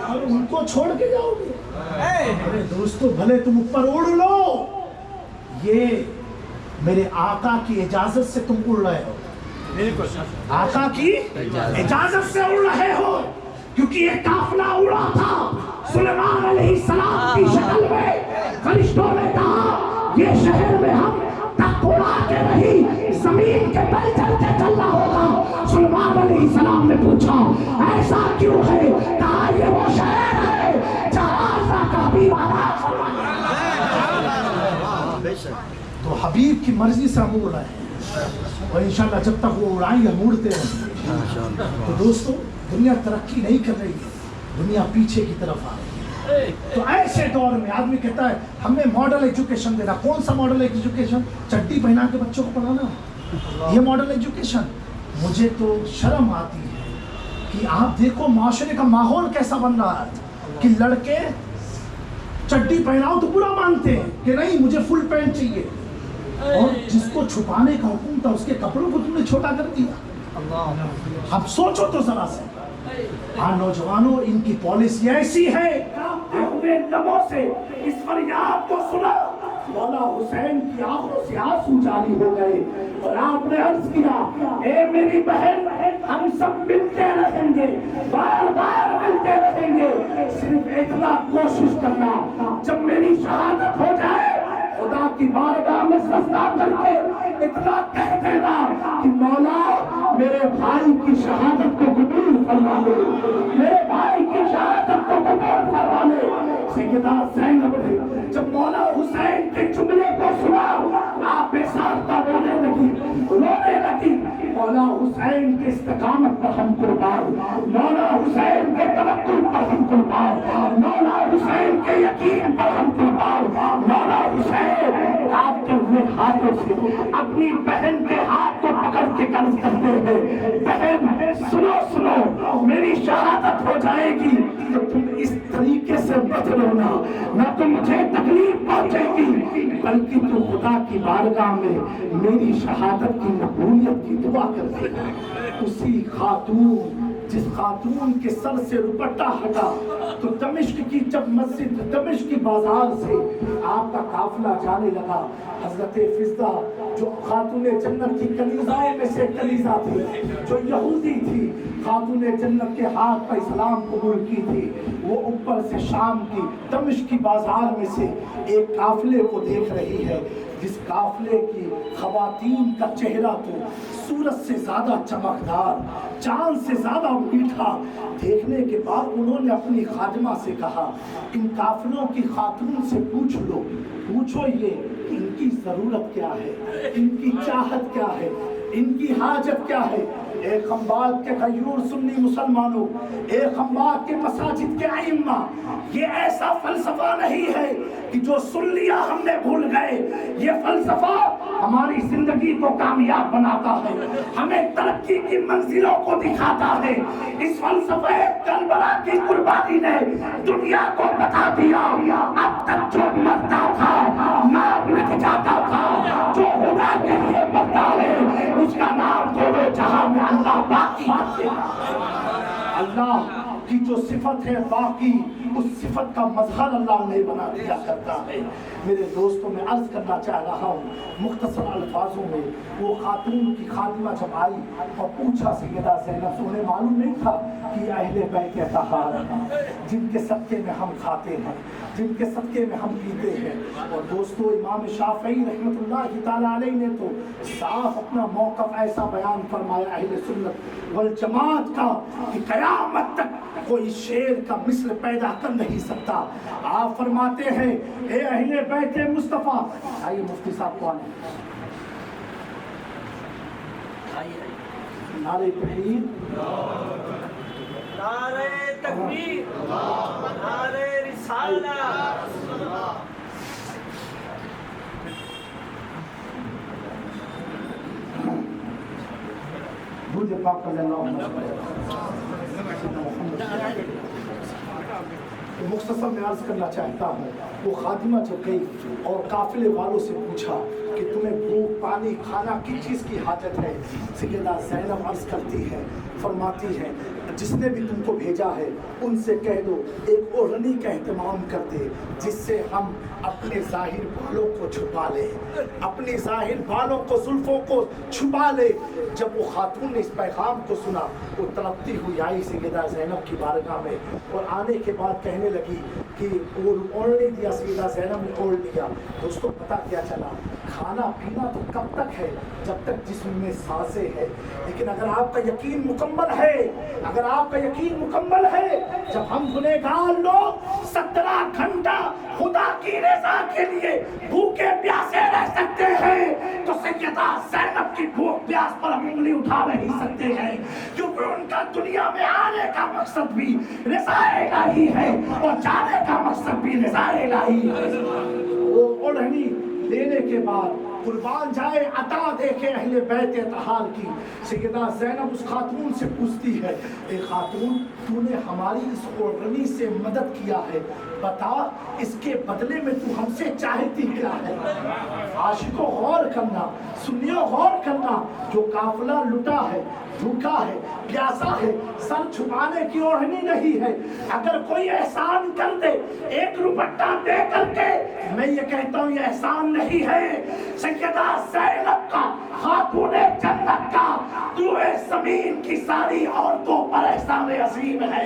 اور ان کو چھوڑ کے جاؤ گے؟ ارے دوستو بھلے تم اوپر اڑ لو، یہ میرے آقا کی اجازت سے تم اڑ رہے ہو، آقا کی اجازت سے اڑ رہے ہو، کیونکہ یہ قافلہ اڑا تھا سلیمان علیہ السلام کی شکل میں۔ فرشتوں نے کہا یہ شہر میں ہم تک اڑا کے نہیں، زمین کے تل چلتے چلنا ہوگا۔ سلیمان علیہ السلام نے پوچھا ایسا کیوں ہے؟ کہا یہ وہ شہر ہے جہاں آقا کا حبیب آرام فرمایا۔ تو حبیب کی مرضی سے ہم اڑ رہے ہیں، اور انشاءاللہ جب تک وہ اڑائیں گے ہم اڑتے رہیں گے۔ تو دوستو دنیا ترقی نہیں کر رہی ہے، دنیا پیچھے کی طرف آ رہی ہے۔ تو ایسے دور میں آدمی کہتا ہے ہمیں ماڈل ایجوکیشن دینا۔ کون سا ماڈل ایجوکیشن؟ چڈی پہنا کے بچوں کو پڑھانا، یہ ماڈل ایجوکیشن؟ مجھے تو شرم آتی ہے کہ آپ دیکھو معاشرے کا ماحول کیسا بن رہا ہے کہ لڑکے چڈی پہناؤ تو برا مانتے ہیں کہ نہیں مجھے فل پینٹ چاہیے، اور جس کو چھپانے کا حکم تھا اس کے کپڑوں کو تم نے چھوٹا کر دیا۔ اب سوچو تو ذرا سے۔ ہاں نوجوانوں، ان کی پالیسی ایسی ہے، اپنے لبوں سے اس فریاد کو سنا، مولا حسین کی آنکھوں سے آنسو جاری ہو گئے، اور آپ نے عرض کیا اے میری بہن ہم سب ملتے رہیں گے، بار بار ملتے رہیں گے، صرف اتنا کوشش کرنا جب میری شہادت ہو جائے خدا کی بارگاہ میں سجدہ کر کے اتنا کہہ دینا کہ مولا میرے بھائی کی شہادت کو قبول فرما لے، میرے بھائی کی شہادت کو قبول فرما لے۔ سیدہ زینب نے جب مولا حسین کے جملے کو سنا آپ بے ساختہ رونے لگی۔ مولا حسین کے استقامت پر ہم قربان، مولا حسین کے توکل پر ہم قربان، مولا حسین کے یقین پر ہم قربان۔ مولا حسین آپ کے ہوئے ہاتھوں سے اپنی بہن کے ہاتھ کو پکڑ کے قرض کرتے ہیں، بہن سنو میری شہادت ہو جائے گی تو تم اس طریقے سے مت رونا، نہ تو مجھے تکلیف پہنچے گی بلکہ تو خدا کی بارگاہ میں میری شہادت کی مقبولیت کی دعا کرتے ہیں۔ اسی خاتون جس خاتون کے سر سے دوپٹہ ہٹا تو دمشق کی جب مسجد دمشق کی بازار سے آپ کا قافلہ جانے لگا، حضرت فضہ جو خاتون جنت کی کنیزاؤں میں سے کنیزہ تھی، جو یہودی تھی، خاتون جنت کے ہاتھ پر اسلام قبول کی تھی، وہ اوپر سے شام کی دمشق کی بازار میں سے ایک قافلے کو دیکھ رہی ہے، جس قافلے کی خواتین کا چہرہ تو سورج سے زیادہ چمکدار، چاند سے زیادہ میٹھا۔ دیکھنے کے بعد انہوں نے اپنی خادمہ سے کہا ان قافلوں کی خاتون سے پوچھو یہ ان کی ضرورت کیا ہے، ان کی چاہت کیا ہے، ان کی حاجت کیا ہے۔ اے خنبات کے غیور سنی مسلمانوں، اے خنبات کے مساجد کے ائمہ، یہ ایسا فلسفہ نہیں ہے کہ جو سن لیا ہم نے بھول گئے، یہ فلسفہ ہماری زندگی کو کامیاب بناتا ہے، ہمیں ترقی کی منزلوں کو دکھاتا ہے۔ اس فلسفہ کربلا کی قربانی نے دنیا کو بتا دیا اب تک جو مرتا تھا نام لکھ جاتا تھا، جو خدا کے لیے مرتا ہے اس کا نام دونوں جہاں میں اللہ باقی ہے۔ اللہ کی جو صفت ہے باقی، اس صفت کا مظہر اللہ نے بنا دیا کرتا ہے۔ میرے دوستوں میں عرض کرنا چاہ رہا ہوں مختصر الفاظوں میں، وہ خاتون کی خادمہ جب آئی اور پوچھا سیدہ زینب سے، انہیں معلوم نہیں تھا کہ اہل بیت اطہار جن کے صدقے میں ہم کھاتے ہیں، جن کے صدقے میں ہم پیتے ہیں۔ اور دوستو امام شافعی رحمۃ اللہ تعالیٰ علیہ نے تو صاف اپنا موقف ایسا بیان فرمایا اہل سنت والجماعت کا کہ قیامت تک کوئی شیر کا مثل پیدا کر نہیں سکتا۔ آپ فرماتے ہیں اے اہل بیت مصطفیٰ، آئیے مفتی صاحب کو آنے، نعرہ تکبیر، نعرہ تکبیر، نعرہ رسالہ۔ درود پاک صلی اللہ علیہ وسلم۔ مختصر میں عرض کرنا چاہتا ہوں، وہ خادمہ جو گئی اور قافلے والوں سے پوچھا کہ تمہیں بھوک پانی کھانا کس چیز کی حاجت ہے؟ سیدہ زینب عرض کرتی ہے، فرماتی ہے جس نے بھی تم کو بھیجا ہے ان سے کہہ دو ایک اوڑھنی کا اہتمام کر دے جس سے ہم اپنے ظاہر بالوں کو چھپا لے، اپنی ظاہر بالوں کو زلفوں کو چھپا لے۔ جب وہ خاتون نے اس پیغام کو سنا وہ تڑپتی ہوئی آئی سیدہ زینب کی بارگاہ میں، اور آنے کے بعد کہنے لگی کہ وہ اوڑھنے دیا، سیدہ زینب نے اوڑھ لیا۔ دوستوں پتہ کیا چلا، کھانا پینا تو کب تک ہے؟ جب تک جسم میں سانسیں ہے، لیکن اگر آپ کا یقین مکمل ہے، اگر آپ کا یقین مکمل ہے، جب ہم گنہگار لوگ 17 گھنٹہ خدا کی رضا کے لیے بھوکے پیاسے رہ سکتے ہیں تو سیدہ زینب کی بھوک پیاس پر ہم انگلی اٹھا نہیں سکتے ہیں، کیونکہ ان کا دنیا میں آنے کا مقصد بھی رضا الہی ہے اور جانے کا مقصد بھی رضا الہی ہے۔ وہ اوڑھنی لینے کے بعد قربان جائے عطا دیکھے اہل بیت اطہار کی، سیدہ زینب اس خاتون سے پوچھتی ہے، اے خاتون تو نے ہماری اس اوڑھنی سے مدد کیا ہے، بتا اس کے بدلے میں تو ہم سے چاہتی کیا ہے؟ عاشقوں غور کرنا، سنیوں غور کرنا، جو قافلہ لٹا ہے، بھوکا ہے، پیاسا ہے، سر چھپانے کی اوڑھنی نہیں ہے، اگر کوئی احسان کر دے ایک روپٹہ دے کر کے، میں یہ کہتا ہوں یہ احسان نہیں ہے۔ سیدہ زینب کا، خاتون جنت کا، روئے زمین کی ساری عورتوں پر احسان عظیم ہے،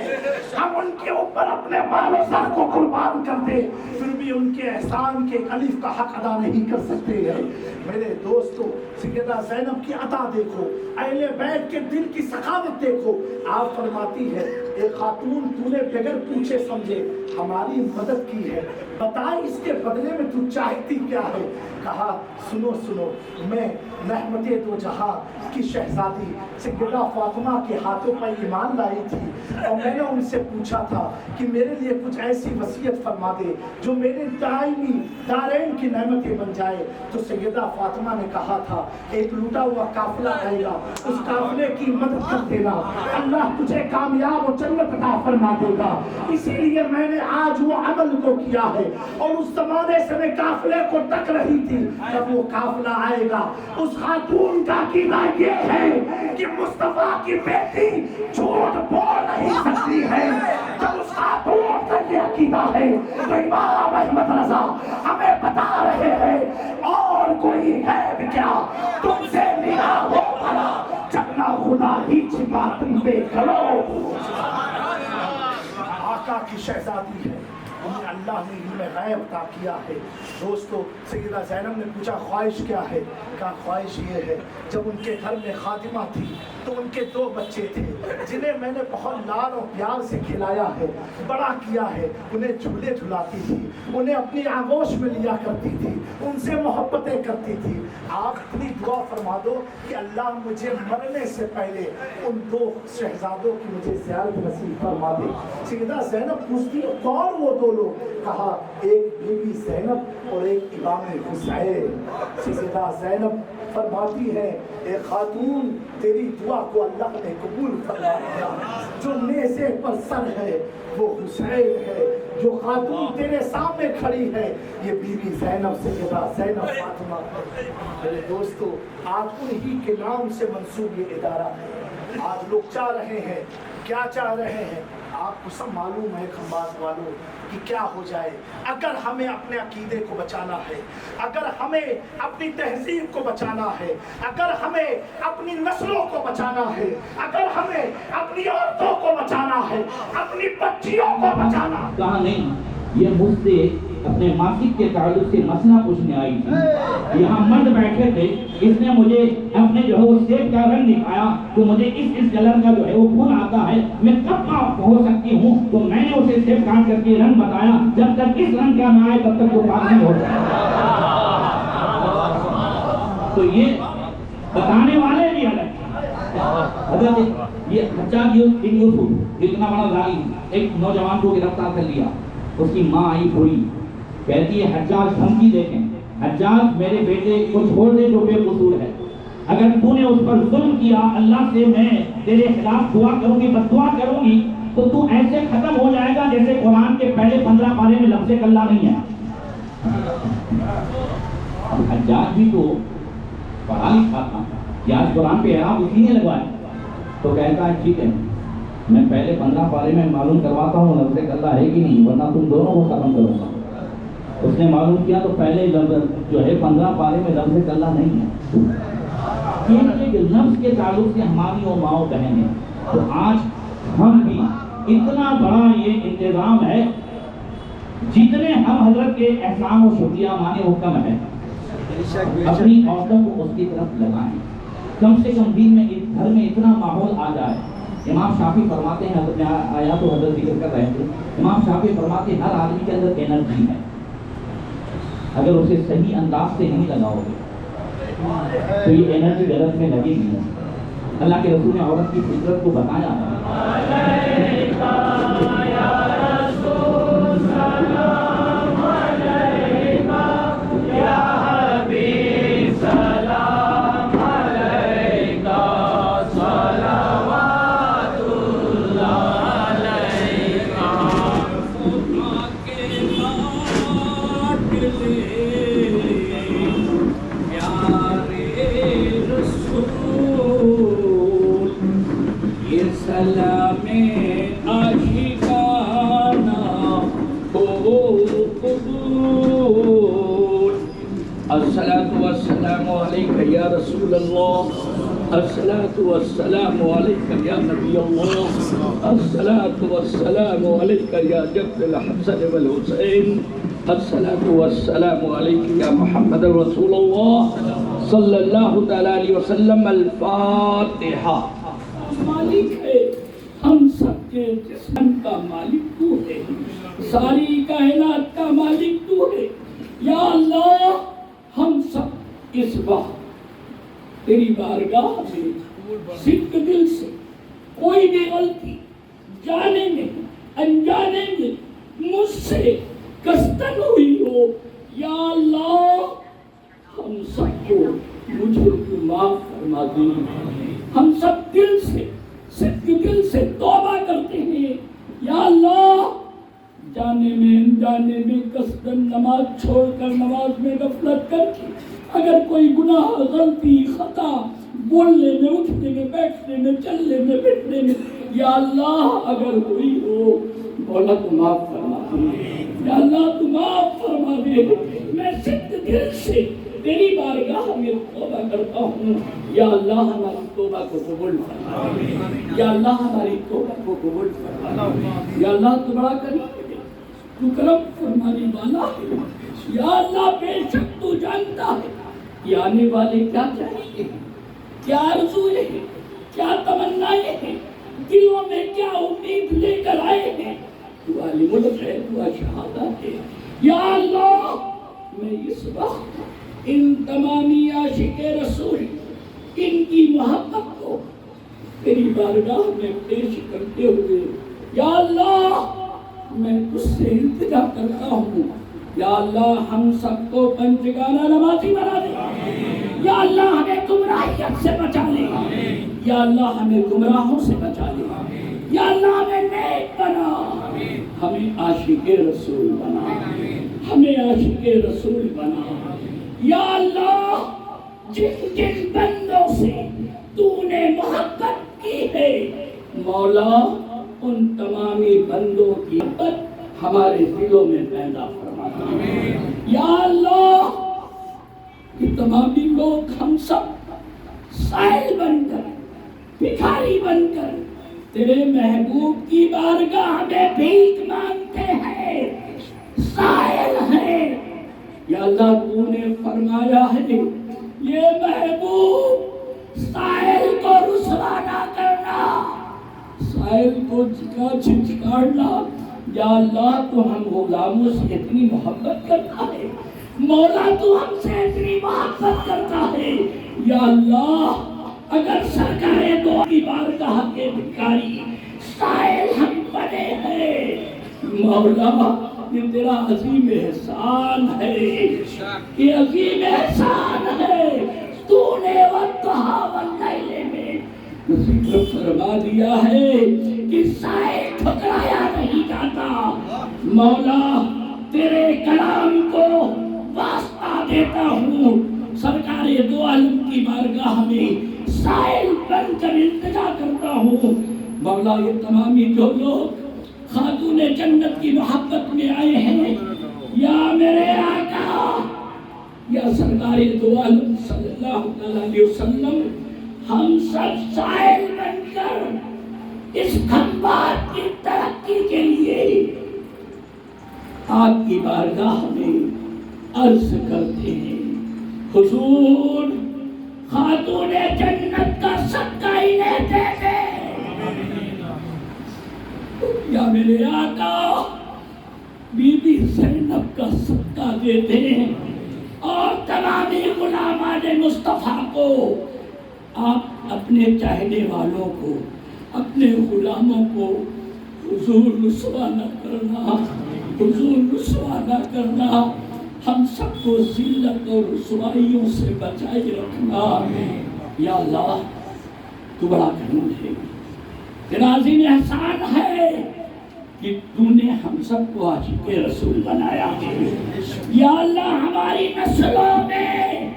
ہم ان کے اوپر اپنے مال و زر کو قربان کر دے پھر بھی ان کے احسان کے الف کا حق ادا نہیں کر سکتے ہیں۔ میرے دوستو سیدہ زینب کی عطا دیکھو، اہل بیت کے دل کی سخاوت دیکھو، آپ فرماتی ہے اے خاتون تو نے بغیر پوچھے سمجھے ہماری مدد کی ہے، بتا اس کے بدلے میں تو چاہتی کیا ہے؟ کہا سنو سنو، میں رحمت دو جہاں کی شہزادی سیدہ فاطمہ کے ہاتھوں پر ایمان لائی تھی، اور میں نے ان سے پوچھا تھا کہ میرے لیے کچھ ایسی وصیت فرما دے جو میرے دائمی دارین کی نعمتیں بن جائے، تو سیدہ فاطمہ نے کہا تھا ایک لوٹا ہوا قافلہ آئے گا، اس قافلے کی مدد کر دینا، اللہ تجھے کامیاب و جنت عطا فرما دے گا۔ اسی لیے میں نے آج وہ عمل کو کیا ہے، اور اس زمانے سے میں قافلے کو تک رہی تھی، جب وہ قافلہ آئے گا اس خاتون کا عقیدہ یہ ہے کہ مصطفیٰ کی بیٹی جھوٹ بول نہیں سکتی ہے، جب اس خاتون کا یہ عقیدہ ہے تو امام احمد رضا ہمیں بتا رہے ہیں اور کوئی ہے کیا تم سے ملا ہو بھلا، جگنا خدا ہی چھپا تم پہ کرو۔ آقا کی شہزادی ہے، انہیں اللہ نے علم غیب عطا کیا ہے۔ دوستو سیدہ زینب نے پوچھا خواہش کیا ہے؟ کہا خواہش یہ ہے، جب ان کے گھر میں خادمہ تھی تو ان کے 2 بچے تھے جنہیں میں نے بہت لال اور پیار سے کھلایا ہے، بڑا کیا ہے، انہیں جھولے جھلاتی تھی، انہیں اپنی آغوش میں لیا کرتی تھی، ان سے محبتیں کرتی تھی۔ آپ اتنی دعا فرما دو کہ اللہ مجھے مرنے سے پہلے ان 2 شہزادوں کی مجھے زیارت نصیب فرما دے۔ سیدہ زینب پوچھتی ہے کون وہ 2 لوگ؟ کہا ایک بی بی زینب اور ایک امام حسین۔ سیدہ زینب فرماتی ہے اے خاتون تیری دعا کو اللہ نے قبول فرما لیا، جو نیزے پر سر ہے وہ حسین ہے، جو خاتون تیرے سامنے کھڑی ہے یہ بی بی زینب سیدہ زینب فاطمہ۔ میرے دوستو آج انہی کے نام سے منسوب یہ ادارہ ہے۔ آج لوگ چاہ رہے ہیں، کیا چاہ رہے ہیں؟ آپ کو سب معلوم ہے کھمباز والوں کہ کیا ہو جائے اگر ہمیں اپنے عقیدے کو بچانا ہے، اگر ہمیں اپنی تہذیب کو بچانا ہے، اگر ہمیں اپنی نسلوں کو بچانا ہے، اگر ہمیں اپنی عورتوں کو بچانا ہے، اپنی بچیوں کو بچانا۔ کہا نہیں، یہ مجھ سے اپنے ماسک کے تعلق سے مسئلہ پوچھنے آئی تھی، یہاں مرد بیٹھے تھے، اس نے مجھے اپنے جو ہے وہ سیب کا رنگ دکھایا تو مجھے اس کلر کا جو ہے وہ پھول آتا ہے، میں کب ہو سکتی ہوں، تو میں نے اسے سیب کاٹ کر کے رنگ بتایا، جب تک اس رنگ کا نہ آئے تب تک وہ پاک نہیں ہو سکتا۔ تو یہ بتانے والے بھی الگ حضرت یہ حجاج بن یوسف اتنا بڑا ظالم، ایک نوجوان کو گرفتار کر لیا، اس کی ماں آئی روئی، کہتی ہے حجاج دھمکی دیکھیں، حجاج میرے بیٹے کو چھوڑ دے جو بے قصور ہے، اگر تو نے اس پر ظلم کیا اللہ سے میں تیرے خلاف دعا کروں گی، بد دعا کروں گی تو تو ایسے ختم ہو جائے گا جیسے قرآن کے پہلے 15 پارے میں لفظ کلّہ نہیں ہے۔ حجاج بھی تو پڑھا لکھا تھا، یا قرآن پہ اعراب اسی نے لگوایا، تو کہتا ہے ٹھیک ہے میں پہلے 15 پارے میں معلوم کرواتا ہوں لفظ کلّا ہے کہ نہیں، ورنہ تم دونوں کو ختم کروں گا۔ اس نے معلوم کیا تو پہلے لفظ جو ہے 15 پارے میں لفظ کلّا نہیں ہے، کہ لفظ کے تعلق سے ہماری وہ ماؤں بہن ہیں۔ تو آج ہم بھی اتنا بڑا یہ انتظام ہے، جتنے ہم حضرت کے احسان و شکریہ مانے وہ کم ہے، اپنی عورتوں کو اس کی طرف لگائیں، کم سے کم دن میں گھر میں اتنا ماحول آ جائے۔ امام شافعی فرماتے ہیں، حضرت آیا تو حضرت ذکر کر رہے تھے، امام شافعی فرماتے ہیں ہر آدمی کے اندر انرجی ہے، اگر اسے صحیح انداز سے نہیں لگاؤ گے تو یہ انرجی غلط میں لگے گی۔ اللہ کے رسول نے عورت کی فطرت کو بتایا ہے۔ الصلاة والسلام عليك يا رسول الله، الصلاة والسلام عليك يا نبي الله، الصلاة والسلام عليك يا جد الحسن والحسين، الصلاة والسلام عليك يا محمد رسول الله صلی اللہ تعالیٰ علیہ وسلم۔ الفاتحہ۔ مالک ہے ہم سب کے جسم کا مالک تو ہے، ساری کائنات کا مالک تو ہے یا اللہ۔ ہم سب اس وقت تیری بارگاہ میں صدق دل سے کوئی بھی غلطی جانے میں انجانے میں مجھ سے قصدن ہوئی ہو یا اللہ، ہم سب کو مجھے تو معاف فرما دے۔ ہم سب دل سے صدق دل سے توبہ کرتے ہیں یا اللہ، جانے میں انجانے میں قصدن نماز چھوڑ کر نماز میں غفلت کر کے اگر کوئی گناہ غلطی خطا بولنے میں اٹھنے میں بیٹھنے میں چلنے میں پھرنے میں یا اللہ اگر ہوئی ہو مولا تو معاف فرما دے یا اللہ تو معاف فرما دے۔ میں صدق دل سے تیری بارگاہ میں توبہ کرتا ہوں یا اللہ، ہماری توبہ کو قبول فرما یا اللہ، ہماری توبہ کو قبول فرما یا اللہ۔ تو بڑا کریم تو کرم فرمانے والا ہے یا اللہ، بے شک تو جانتا ہے کہ آنے والے کیا چاہیے، کیا آرزویں ہیں، کیا تمنائیں ہیں، دلوں میں کیا امید لے کر آئے ہیں۔ تو عالم الغیب و شہادت ہے یا اللہ۔ میں اس وقت ان تمامی عاشق رسول ان کی محبت کو تیری بارگاہ میں پیش کرتے ہوئے یا اللہ میں تجھ سے التجا کرتا ہوں یا اللہ، ہم سب کو پنجگانہ نمازی بنا دے یا اللہ، ہمیں گمراہیت سے بچا لے یا اللہ، ہمیں گمراہوں سے بچا لے یا اللہ، ہمیں نیک بنا، ہمیں عاشق رسول بنا، ہمیں عاشق رسول بنا یا اللہ۔ جن جن بندوں سے تو نے محبت کی ہے مولا، ان تمامی بندوں کی محبت ہمارے دلوں میں پیدا فرما یا اللہ۔ یہ تمامی لوگ ہم سب سائل بن کر بھکاری بن کر تیرے محبوب کی بارگاہ میں بھیک مانگتے ہیں، سائل ہیں یا اللہ۔ تو نے فرمایا ہے یہ محبوب سائل کو رسوا نہ کرنا، سائل کو جھنجھکاڑنا یا اللہ۔ تو ہم غلاموں سے اتنی محبت کرتا ہے مولا، تو ہم سے اتنی محبت کرتا ہے یا اللہ۔ اگر سرکار دو کی بارگاہ کے بھکاری سائل ہم بنے ہیں مولا، یہ تیرا عظیم احسان ہے، یہ عظیم احسان ہے۔ تو نے وَالضُّحَىٰ وَاللَّيْلِ میں ذکر فرما دیا ہے کہ سائل ٹھکرایا نہیں جاتا مولا۔ تیرے کلام کو واسطہ دیتا ہوں، سرکار دو عالم کی بارگاہ میں سائل بن کر التجا کرتا ہوں مولا یہ تمامی جو لوگ خاتون جنت کی محبت میں آئے ہیں، یا میرے آقا، یا سرکار دو عالم صلی اللہ علیہ وسلم، ہم سب سائل بن کر اس خنبات کی ترقی کے لیے آپ کی بارگاہ میں عرض کرتے ہیں، حضور خاتون جنت کا صدقہ انہیں دے دے۔ یا میرے آقا، بی بی زینب کا صدقہ دے دیں اور تمامی غلامان مصطفیٰ کو آپ اپنے چاہنے والوں کو، اپنے غلاموں کو حضور رسوا نہ کرنا، حضور رسوا نہ کرنا، ہم سب کو ذلت اور رسوائیوں سے بچائے رکھنا۔ یا اللہ تو بڑا کریم ہے، تیرا عظیم احسان ہے کہ تو نے ہم سب کو عاشق رسول بنایا ہے۔ یا اللہ ہماری نسلوں میں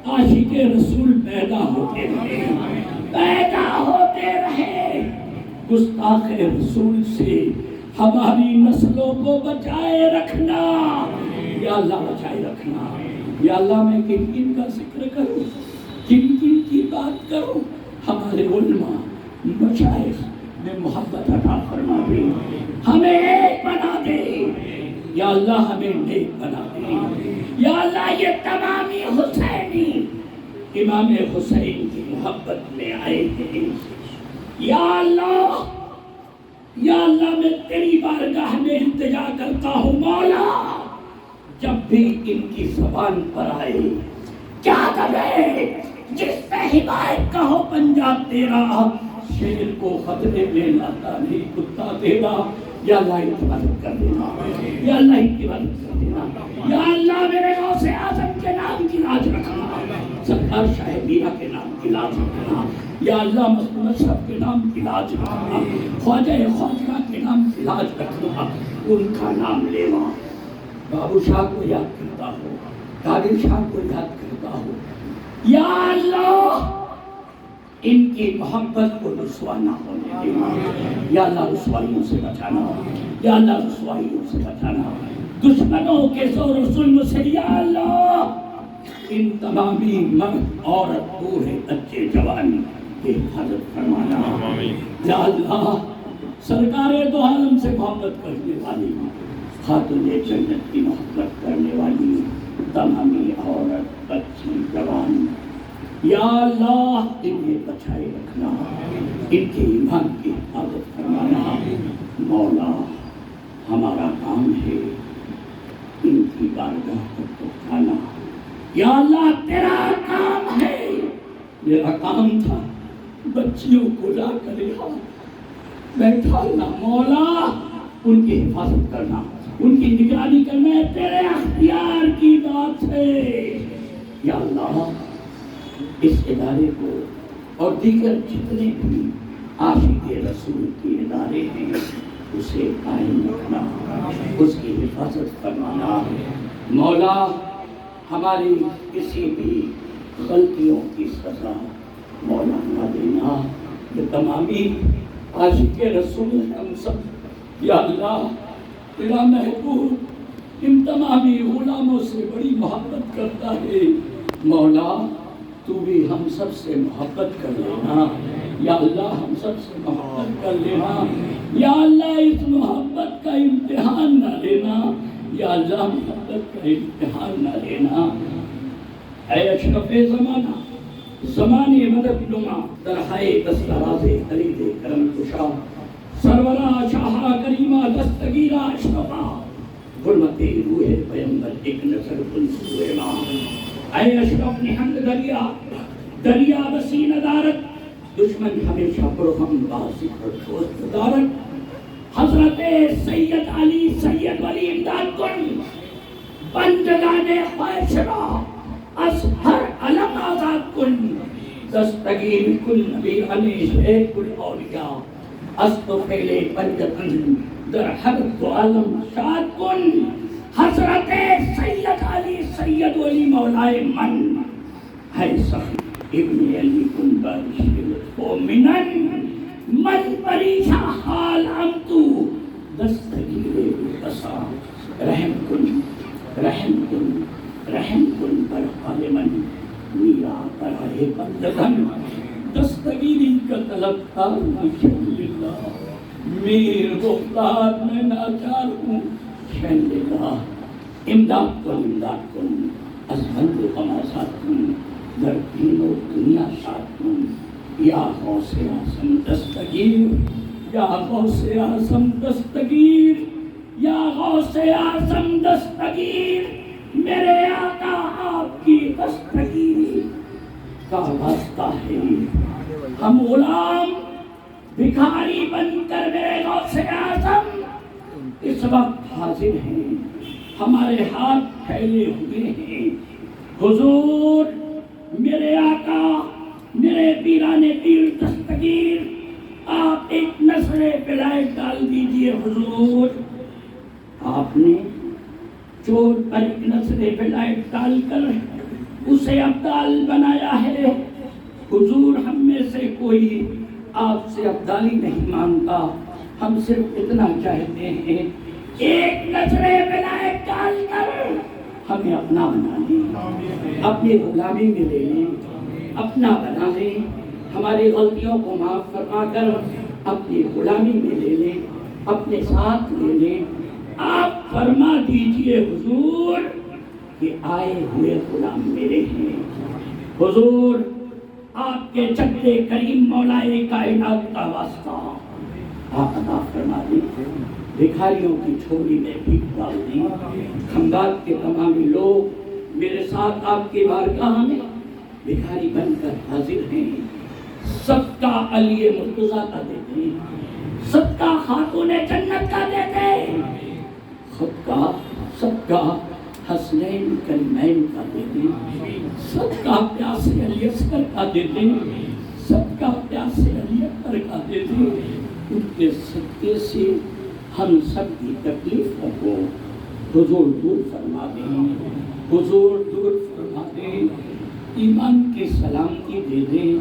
عاشق رسول پیدا ہوتے رہے، پیدا ہوتے رہے، گستاخ رسول سے ہماری نسلوں کو بچائے رکھنا۔ یا اللہ بچائے رکھنا۔ یا اللہ میں کن کن کا ذکر کروں، کن کن کی بات کروں، ہمارے علماء مشائخ میں محبت عطا فرما دے، ہمیں ایک بنا دے۔ یا اللہ ہمیں نیک بنا دے۔ یا اللہ یہ تمامی حسینی امام حسین کی محبت میں آئے ہیں۔ یا اللہ، یا اللہ میں تیری بارگاہ میں التجا کرتا ہوں مولا، جب بھی ان کی زبان پر آئے کیا کرے، جس پہ ہدایت کا ہو پنجاب تیرا، شیر کو خطرے میں لاتا نہیں کتا تیرا۔ یا اللہ ان کی مدد کر دینا، یا اللہ ان کی مدد کر دینا۔ یا اللہ میرے غوث اعظم کے نام کی لاج رکھنا، سرکار شاہ میرا کے نام کی لاج رکھنا۔ یا اللہ محمد اشرف کے نام کی لاج رکھنا، خواجہ خواجہ کے نام کی لاج رکھنا، ان کا نام لینا۔ بابو شاہ کو یاد کرتا ہو، قادر شاہ کو یاد کرتا ہو۔ یا اللہ ان کی محبت کو رسوا نہ ہونے دینا۔ یا اللہ رسوائیوں سے بچانا، یا اللہ رسوائیوں سے بچانا، دشمنوں کے زور و ظلم سے۔ یا اللہ ان تمامی مرد عورت بوڑھے بچے جوان کی حفاظت فرمانا۔ یا اللہ سرکار دو عالم سے محبت کرنے والی، خاتون جنت کی محبت کرنے والی تمامی عورت بچی جوان، یا اللہ انہیں بچائے رکھنا، ان کے ایمان کی حفاظت فرمانا۔ مولا ہمارا کام ہے ان کی بارگاہ تک پہنچانا۔ یا اللہ تیرا کام ہے، میرا کام تھا بچیوں کو لا کر یہاں بیٹھانا، مولا ان کی حفاظت کرنا، ان کی نگرانی کرنا تیرے اختیار کی بات ہے۔ یا اللہ اس ادارے کو اور دیگر جتنے بھی عاشق رسول کے ادارے ہیں اسے قائم رکھنا، اس کی حفاظت فرمانا۔ مولا ہماری کسی بھی غلطیوں کی سزا مولا نہ دینا۔ یہ تمامی عاشق رسول ہم سب، یا اللہ تیرا محبوب ان تمامی غلاموں سے بڑی محبت کرتا ہے، مولا تو بھی ہم سب سے محبت کر لینا۔ یا اللہ ہم سب سے محبت کر لینا۔ یا اللہ اس محبت کا امتحان نہ لینا، یا اللہ محبت کا امتحان نہ لینا۔ اے اشرف زمانہ، زمانے مدد نما، درہائے دستراز خرید کرم کشا، سرورا شاہا کریمہ دستگیرہ اشرفا، غلمت روح پیمبر ایک نظر کن سوئے ماں۔ اے اشرف نحمد دریا، دریا وسیع ندارت، دشمن ہمیشہ پرغم باسکر دوست دارت، حضرت سید علی سید ولی امداد کن، بندگان خواہش را از ہر علم آزاد کن، دستگیر کل نبی علی شیخ کل اولیاء، از تو پہلے پنجتن در ہر دو عالم شاد کن، حضرت سید علی سید ولی مولائے من، ہے سخی ابن علی کن بارش لطف و منن، من پریشان حال ہم تو دستگیر بسا رحم کن پر حال من میرا برائے بندگن دستگیری کا طلبکار مجھللہ میر گفتار میں ناچار ہوں شہن للہ امداد کن از بند و غمازات کن در دین و دنیا شاد کن یا غوث اعظم دستگیر یا غوث اعظم دستگیر یا غوث اعظم دستگیر میرے آقا آپ کی دستگیری کا واسطہ ہے ہم غلام بھکاری بن کر میرے غوث اعظم اس وقت حاضر ہیں ہمارے ہاتھ پھیلے ہوئے ہیں حضور میرے آقا میرے پیرانے پیر دستگیر آپ ایک نثر ولایت ڈال دیجئے حضور آپ نے چور پر ایک نثر ولایت ڈال کر اسے ابدال بنایا ہے حضور ہم میں سے کوئی آپ سے ابدالی نہیں مانگتا ہم صرف اتنا چاہتے ہیں ایک نظر ولایت ڈال کر ہمیں اپنا بنا لیں اپنی غلامی میں لے لیں اپنا بنا لیں ہماری غلطیوں کو معاف فرما کر اپنی غلامی میں لے لیں اپنے ساتھ لے لیں آپ فرما دیجئے حضور کہ آئے ہوئے غلام میرے ہیں حضور آپ کے جد کریم مولا کائنات کا واسطہ آپ عطا فرما دیں بھکاریوں کی چھوڑی میں بھیک ڈال دیں خمدات کے تمامی لوگ میرے ساتھ آپ کی بارگاہ میں بھکاری بن کر حاضر ہیں صدقہ علی مرتضیٰ کا دیتے ہیں صدقہ خاتون جنت کا دیتے ہیں صدقہ حسنین کریمین کا دیتے ہیں صدقہ پیاس علی اصغر کا دیتے ہیں صدقہ پیاس علی اکبر کا دیتے ہیں ان کے صدقے سے ہم سب کی تکلیفوں کو حضور دور فرما دیں حضور دور فرما دیں ایمان کی سلامتی دے دیں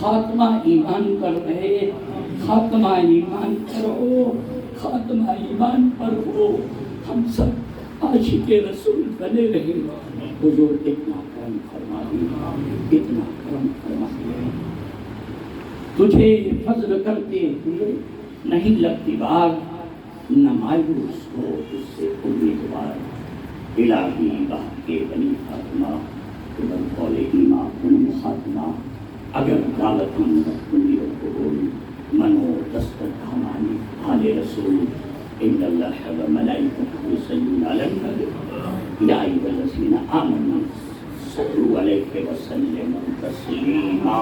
خاتمہ ایمان پر رہے خاتمہ ایمان پر ہو خاتمہ ایمان پر ہو ہم سب عاشق رسول بنے رہے حضور اتنا کرم فرما دیں اتنا کرم فرما دیں تجھے فضل کرتے ہوئے نہیں لگتی بار نہ مایوس ہو اس سے امیدوار الہی بہت کے بنی فاطمہ ابن قول ایمان کن خاتمہ اگر غالت ہم رکھنی و قبول منو دستر کھامانی حال رسول ان اللہ و ملائکتہ یصلون علی النبی یا ایھا الذین آمنوا صلوا علیہ وسلموا تسلیما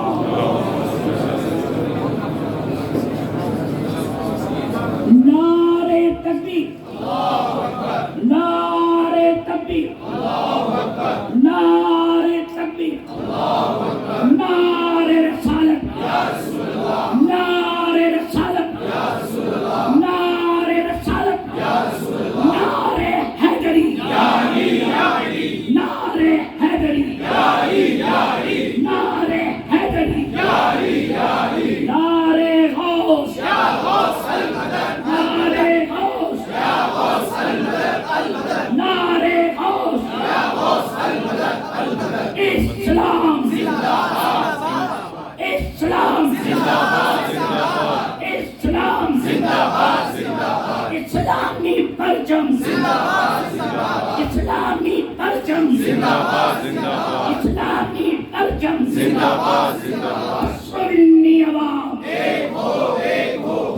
نعرہ تکبیر نعرہ تکبیر نعرہ تکبیر نعرہ رسالت نعرہ رسالت نعرہ رسالت نعرہ حیدری نعرہ حیدری نعرہ حیدری نعرہ غوث نعرہ غوث نعرہ غوث اسلام اسلام اسلام اسلامی پرچم اسلامی پرچم اسلامی پرچم سنی عوام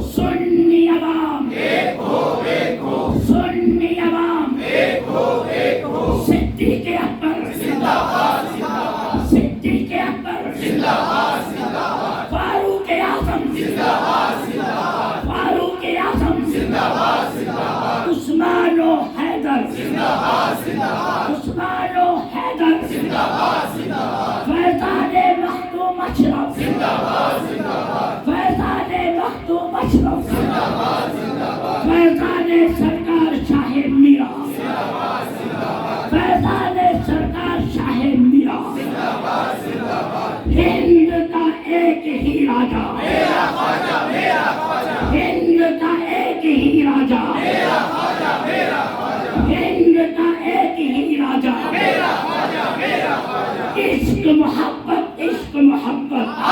سنی عوام سنی عوام صدیق اکبر صدیق اکبر فاروق اعظم فاروق اعظم عثمان و حیدر عثمان و حیدر فیضان مخدوم اشرف فیضان مخدوم اشرف فیضان سرکار شاہ میرا فیضان سرکار شاہ میرا ہند کا ایک ہی راجا محبت عشق محبت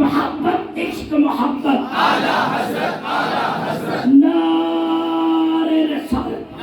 محبت عشق محبت نعرہ رسالت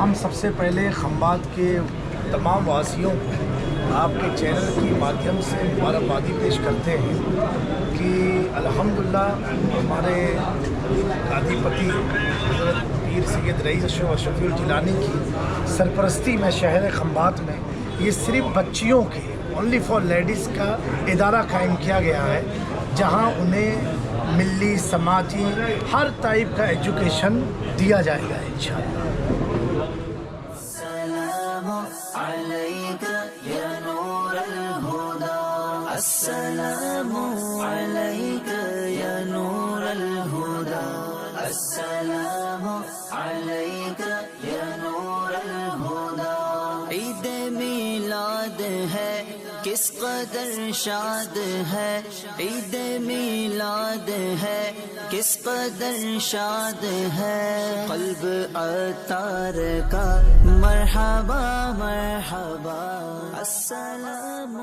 ہم سب سے پہلے خمبات کے تمام واصیوں کو آپ کے چینل کی مادھیم سے مبارکبادی پیش کرتے ہیں کہ الحمدللہ ہمارے قاضی پتی حضرت پیر سید رئیس اشرف الجیلانی کی سرپرستی میں شہر خمبات میں یہ صرف بچیوں کے اونلی فار لیڈیز کا ادارہ قائم کیا گیا ہے، جہاں انہیں ملی سماجی ہر ٹائپ کا ایجوکیشن دیا جائے گا انشاءاللہ۔ السلام عليك يا نور الهدى السلام عليك يا نور الهدى عيد میلاد ہے کس قدر شاد ہے، عید میلاد ہے کس قدر شاد ہے، قلب عطار کا مرحبا مرحبا السلام